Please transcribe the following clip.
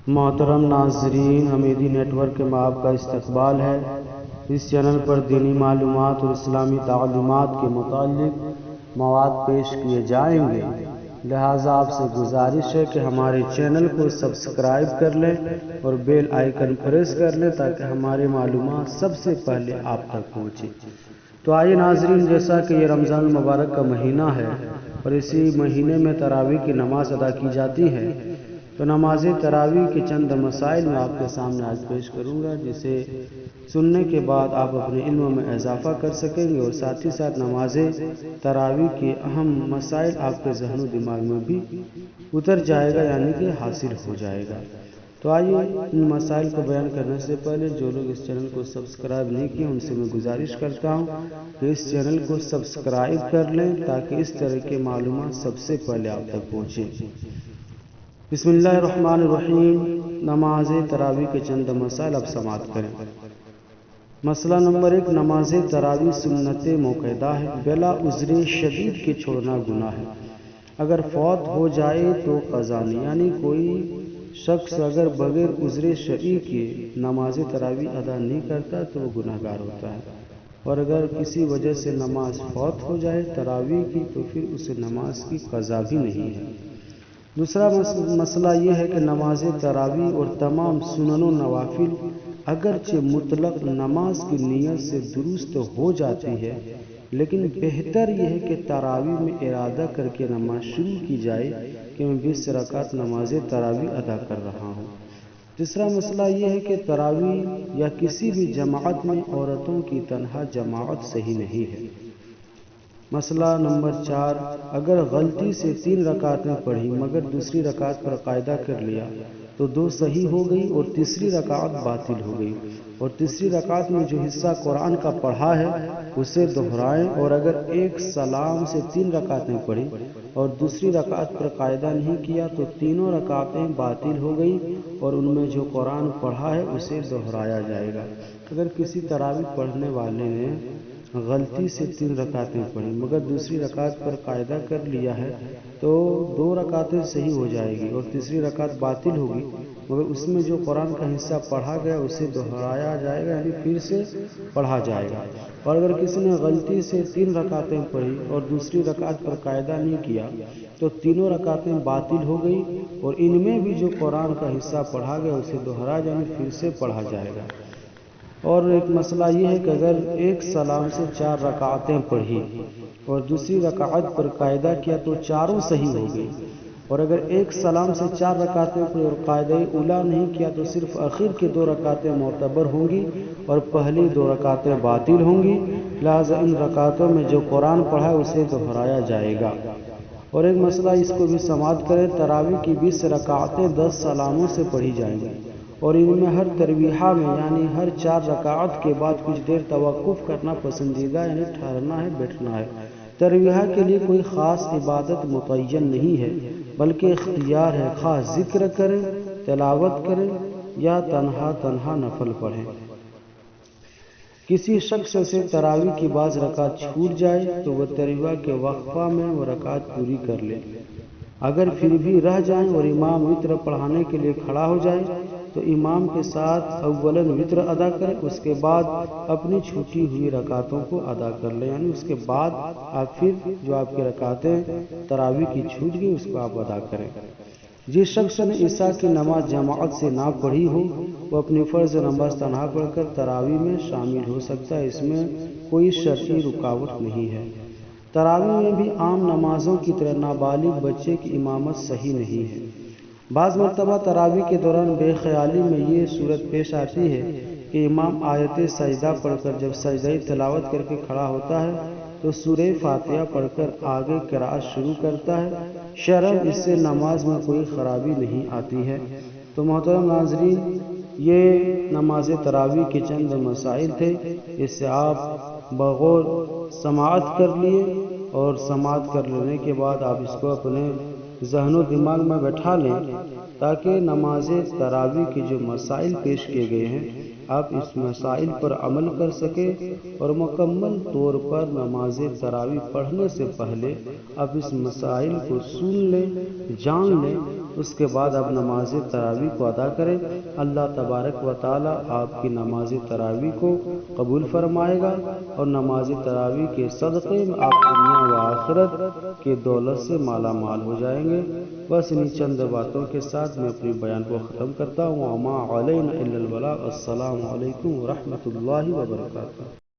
محترم ناظرین، حمیدی net work میں آپ کا استقبال ہے۔ اس چینل پر دینی معلومات اور اسلامی تعلیمات کے متعلق مواد پیش کیے جائیں گے، لہٰذا آپ سے گزارش ہے کہ ہمارے چینل کو سبسکرائب کر لیں اور بیل آئیکن پریس کر لیں تاکہ ہماری معلومات سب سے پہلے آپ تک پہنچے۔ تو آئیے ناظرین، جیسا کہ یہ رمضان المبارک کا مہینہ ہے اور اسی مہینے میں تراویح کی نماز ادا کی جاتی ہے، تو نماز تراویح کے چند مسائل میں آپ کے سامنے آج پیش کروں گا، جسے سننے کے بعد آپ اپنے علم میں اضافہ کر سکیں گے اور ساتھ ہی ساتھ نماز تراویح کے اہم مسائل آپ کے ذہن و دماغ میں بھی اتر جائے گا، یعنی کہ حاصل ہو جائے گا۔ تو آئیے ان مسائل کو بیان کرنے سے پہلے جو لوگ اس چینل کو سبسکرائب نہیں کیے ان سے میں گزارش کرتا ہوں کہ اس چینل کو سبسکرائب کر لیں تاکہ اس طرح کے معلومات سب سے پہلے آپ تک پہنچیں۔ بسم اللہ الرحمن الرحیم۔ نماز تراویح کے چند مسائل اب سماعت کریں۔ مسئلہ نمبر 1، نماز تراویح سنت موقدہ ہے، بلا عذر شدید کے چھوڑنا گناہ ہے۔ اگر فوت ہو جائے تو قضا نہیں، یعنی کوئی شخص اگر بغیر عذر شرعی کے نماز تراویح ادا نہیں کرتا تو وہ گناہ گار ہوتا ہے، اور اگر کسی وجہ سے نماز فوت ہو جائے تراویح کی تو پھر اس نماز کی قضا بھی نہیں ہے۔ دوسرا مسئلہ یہ ہے کہ نماز تراویح اور تمام سنن و نوافل اگرچہ مطلق نماز کی نیت سے درست ہو جاتی ہے، لیکن بہتر یہ ہے کہ تراویح میں ارادہ کر کے نماز شروع کی جائے کہ میں 20 رکعت نماز تراویح ادا کر رہا ہوں۔ تیسرا مسئلہ یہ ہے کہ تراویح یا کسی بھی جماعت میں عورتوں کی تنہا جماعت صحیح نہیں ہے۔ مسئلہ نمبر 4، اگر غلطی سے 3 رکعتیں پڑھی مگر دوسری رکعت پر قاعدہ کر لیا تو 2 صحیح ہو گئی اور تیسری رکعت باطل ہو گئی، اور تیسری رکعت میں جو حصہ قرآن کا پڑھا ہے اسے دہرائیں، اور اگر ایک سلام سے 3 رکعتیں پڑھی اور دوسری رکعت پر قاعدہ نہیں کیا تو تینوں رکعتیں باطل ہو گئی اور ان میں جو قرآن پڑھا ہے اسے دہرایا جائے گا۔ اگر کسی تراویح پڑھنے والے نے غلطی سے 3 رکعتیں پڑھی مگر دوسری رکعت پر قاعدہ کر لیا ہے تو 2 رکعتیں صحیح ہو جائے گی اور تیسری رکعت باطل ہوگی، مگر اس میں جو قرآن کا حصہ پڑھا گیا اسے دہرایا جائے گا، یعنی پھر سے پڑھا جائے گا۔ اور اگر کسی نے غلطی سے 3 رکعتیں پڑھی اور دوسری رکعت پر قاعدہ نہیں کیا تو تینوں رکعتیں باطل ہو گئی اور ان میں بھی جو قرآن کا حصہ پڑھا گیا اسے دہرایا جائے گا، پھر سے پڑھا جائے گا۔ اور ایک مسئلہ یہ ہے کہ اگر ایک سلام سے 4 رکعتیں پڑھی اور دوسری رکعت پر قاعدہ کیا تو چاروں صحیح ہو گئی، اور اگر ایک سلام سے 4 رکعتیں پڑھی اور قاعدہ اولا نہیں کیا تو صرف آخر کے 2 رکعتیں معتبر ہوں گی اور پہلی 2 رکعتیں باطل ہوں گی، لہذا ان رکعتوں میں جو قرآن پڑھا ہے اسے دہرایا جائے گا۔ اور ایک مسئلہ اس کو بھی سماعت کریں، تراویح کی 20 رکعتیں 10 سلاموں سے پڑھی جائیں گی، اور ان میں ہر ترویحہ میں یعنی ہر 4 رکعت کے بعد کچھ دیر توقف کرنا پسندیدہ، یعنی ٹھہرنا ہے، بیٹھنا ہے۔ ترویحہ کے لیے کوئی خاص عبادت متعین نہیں ہے بلکہ اختیار ہے، خواہ ذکر کریں، تلاوت کریں یا تنہا نفل پڑھیں۔ کسی شخص سے تراویح کی بعض رکعت چھوٹ جائے تو وہ تراویح کے وقفہ میں وہ رکعت پوری کر لے، اگر پھر بھی رہ جائیں اور امام وتر پڑھانے کے لیے کھڑا ہو جائے تو امام کے ساتھ اولاً وتر ادا کریں، اس کے بعد اپنی چھوٹی ہوئی رکعتوں کو ادا کر لیں، یعنی اس کے بعد آپ پھر جو آپ کی رکعتیں تراویح کی چھوٹ گئی اس کو آپ ادا کریں۔ جس شخص نے عشاء کی نماز جماعت سے نہ پڑھی ہو وہ اپنی فرض نماز تنہا پڑھ کر تراویح میں شامل ہو سکتا ہے، اس میں کوئی شرعی رکاوٹ نہیں ہے۔ تراویح میں بھی عام نمازوں کی طرح نابالغ بچے کی امامت صحیح نہیں ہے۔ بعض مرتبہ تراویح کے دوران بے خیالی میں یہ صورت پیش آتی ہے کہ امام آیت سجدہ پڑھ کر جب سجدہ تلاوت کر کے کھڑا ہوتا ہے تو سورہ فاتحہ پڑھ کر آگے قرأت شروع کرتا ہے، شرعاً اس سے نماز میں کوئی خرابی نہیں آتی ہے۔ تو محترم ناظرین، یہ نماز تراویح کے چند مسائل تھے، اس سے آپ بغور سماعت کر لیے، اور سماعت کر لینے کے بعد آپ اس کو اپنے ذہن و دماغ میں بٹھا لیں تاکہ نماز تراویح کے جو مسائل پیش کیے گئے ہیں آپ اس مسائل پر عمل کر سکیں اور مکمل طور پر نماز تراویح پڑھنے سے پہلے آپ اس مسائل کو سن لیں، جان لیں، اس کے بعد آپ نماز تراویح کو ادا کریں۔ اللہ تبارک و تعالی آپ کی نماز تراویح کو قبول فرمائے گا اور نماز تراویح کے صدقے میں آپ دنیا و آخرت کے دولت سے مالا مال ہو جائیں گے۔ بس انہی چند باتوں کے ساتھ میں اپنی بیان کو ختم کرتا ہوں۔ وما علینا الا البلاغ۔ السلام علیکم ورحمۃ اللہ وبرکاتہ۔